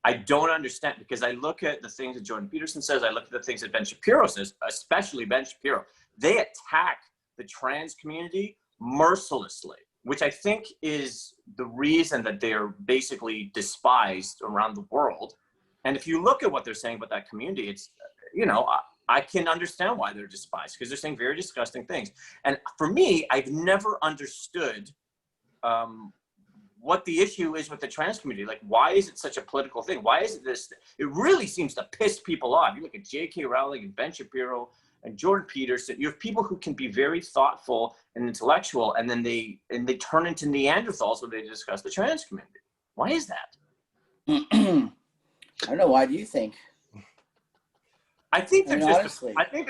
I don't understand, because I look at the things that Jordan Peterson says, I look at the things that Ben Shapiro says, especially Ben Shapiro. They attack the trans community mercilessly, which I think is the reason that they're basically despised around the world. And if you look at what they're saying about that community, it's, you know, I can understand why they're despised, because they're saying very disgusting things. And for me, I've never understood what the issue is with the trans community. Like, why is it such a political thing? Why is it this? It really seems to piss people off. You look at J.K. Rowling and Ben Shapiro and Jordan Peterson. You have people who can be very thoughtful and intellectual, and then they turn into Neanderthals when they discuss the trans community. Why is that? I don't know. Why do you think? I think they're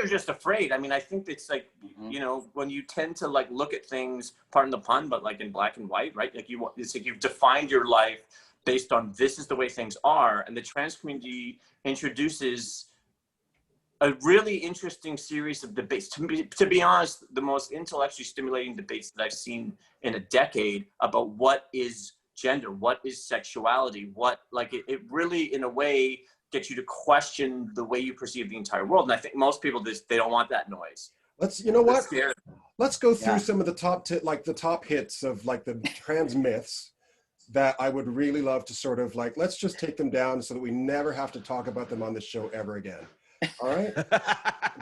just afraid. I mean, I think it's like, you know, when you tend to like look at things, pardon the pun, but like in black and white, right? Like it's like you've defined your life based on this is the way things are. And the trans community introduces a really interesting series of debates. To be honest, the most intellectually stimulating debates that I've seen in a decade about what is gender, what is sexuality, what, like it really, in a way, get you to question the way you perceive the entire world. And I think most people they don't want that noise. You know what? Let's go through some of the top hits of like the trans myths that I would really love to sort of like, let's just take them down so that we never have to talk about them on the show ever again. All right.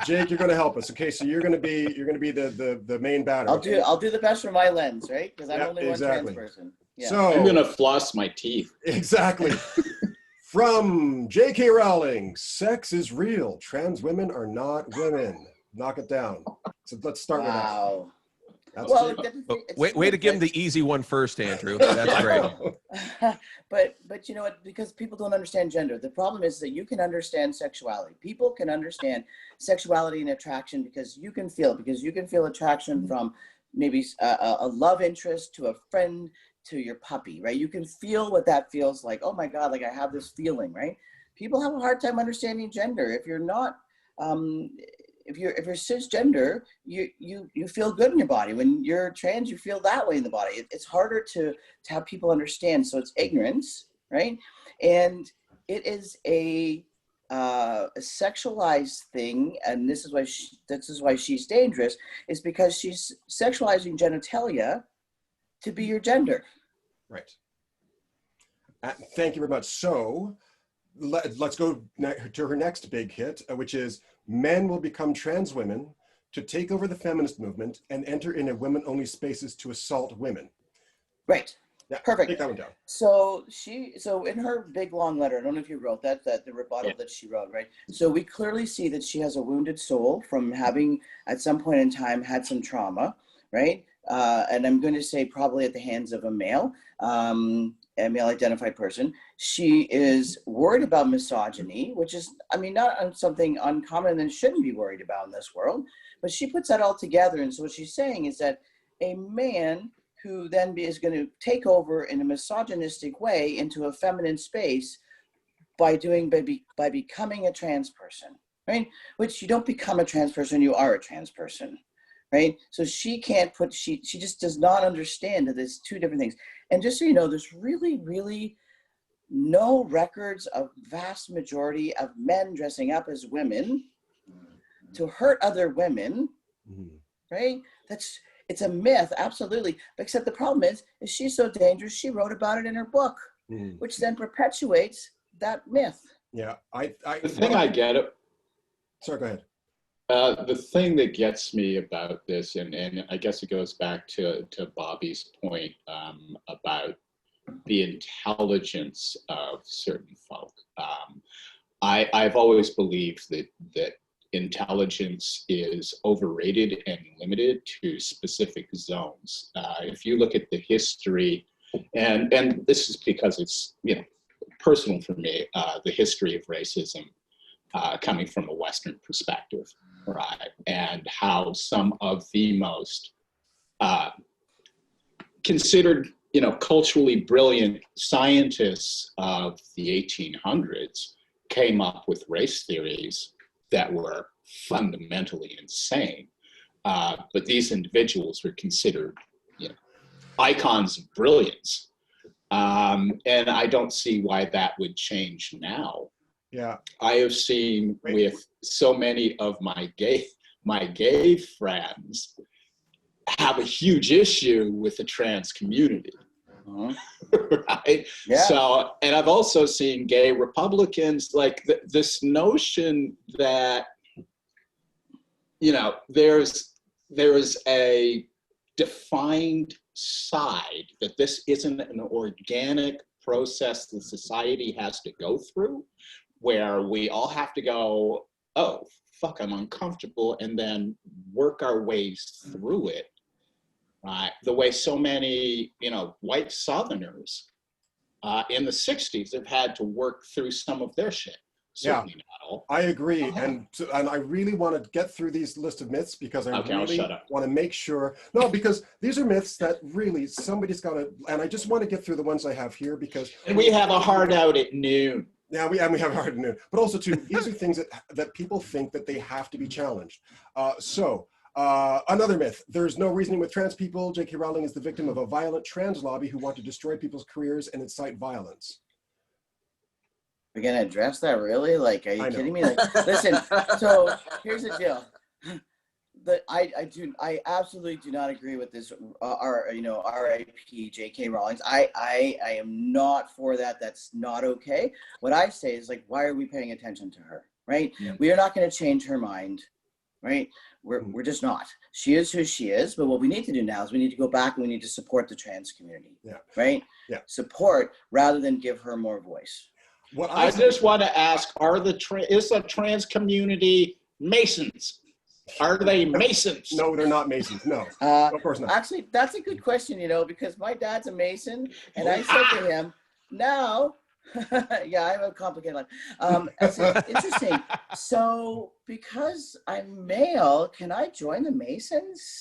Jake, you're going to help us. Okay. So you're going to be the main batter. I'll do the best from my lens, right? Because I'm only one trans person. Yeah. So I'm going to floss my teeth. Exactly. From J.K. Rowling, sex is real. Trans women are not women. Knock it down. So let's start with that. Well, way to give him the easy one first, Andrew. That's great. but you know what? Because people don't understand gender. The problem is that you can understand sexuality. People can understand sexuality and attraction because you can feel it. Because you can feel attraction from maybe a love interest to a friend, to your puppy, right? You can feel what that feels like. Oh my God, like I have this feeling, right? People have a hard time understanding gender. If you're not, if you're cisgender, you feel good in your body. When you're trans, you feel that way in the body. It's harder to have people understand. So it's ignorance, right? And it is a sexualized thing, and this is why she's dangerous. Is because she's sexualizing genitalia to be your gender. Right. Thank you very much. So let's go to her next big hit, which is men will become trans women to take over the feminist movement and enter into women-only spaces to assault women. Right. Yeah, perfect. Take that one down. So in her big long letter, I don't know if you wrote that the rebuttal that she wrote, right? So we clearly see that she has a wounded soul from having at some point in time had some trauma, right? And I'm going to say probably at the hands of a male identified person. She is worried about misogyny, which is, I mean, not something uncommon and shouldn't be worried about in this world, but she puts that all together. And so what she's saying is that a man who then is going to take over in a misogynistic way into a feminine space by becoming a trans person, right? Which you don't become a trans person, you are a trans person. Right? So she just does not understand that there's two different things. And just so you know, there's really, really no records of vast majority of men dressing up as women to hurt other women, right? It's a myth, absolutely. But except the problem is she's so dangerous, she wrote about it in her book, which then perpetuates that myth. Yeah, the thing I get it. Sorry, go ahead. The thing that gets me about this, and I guess it goes back to Bobby's point about the intelligence of certain folk. I've always believed that intelligence is overrated and limited to specific zones. If you look at the history, and this is because it's personal for me, the history of racism coming from a Western perspective. Right, and how some of the most considered, culturally brilliant scientists of the 1800s came up with race theories that were fundamentally insane. But these individuals were considered, icons of brilliance. And I don't see why that would change now. Yeah. I have seen with so many of my gay friends have a huge issue with the trans community. Right? Yeah. So, and I've also seen gay Republicans, like this notion that, you know, there is a defined side, that this isn't an organic process that society has to go through, where we all have to go, oh, fuck, I'm uncomfortable, and then work our ways through it. Right? The way so many, you know, white Southerners in the 60s have had to work through some of their shit. Certainly not all. I agree. And I really want to get through these list of myths because I really want to make sure. No, because these are myths that really somebody's got to, and I just want to get through the ones I have here because. And we have a hard out at noon. Yeah, we have a hard out at noon. But also, too, these are things that people think that they have to be challenged. Another myth, there's no reasoning with trans people. J.K. Rowling is the victim of a violent trans lobby who want to destroy people's careers and incite violence. We're going to address that, really? Like, are you kidding me? Like, listen, so here's the deal. I absolutely do not agree with this, RIP J.K. Rowling. I am not for that. That's not okay. What I say is, like, why are we paying attention to her, right? Yeah. We are not going to change her mind, right? We're just not. She is who she is, but what we need to do now is we need to go back and we need to support the trans community, right? Yeah. Support rather than give her more voice. What I just want to ask, is the trans community Masons? Are they Masons? No, they're not Masons. No, of course not. Actually, that's a good question, because my dad's a Mason, and I said to him, now, yeah, I have a complicated life. It's interesting. So, because I'm male, can I join the Masons?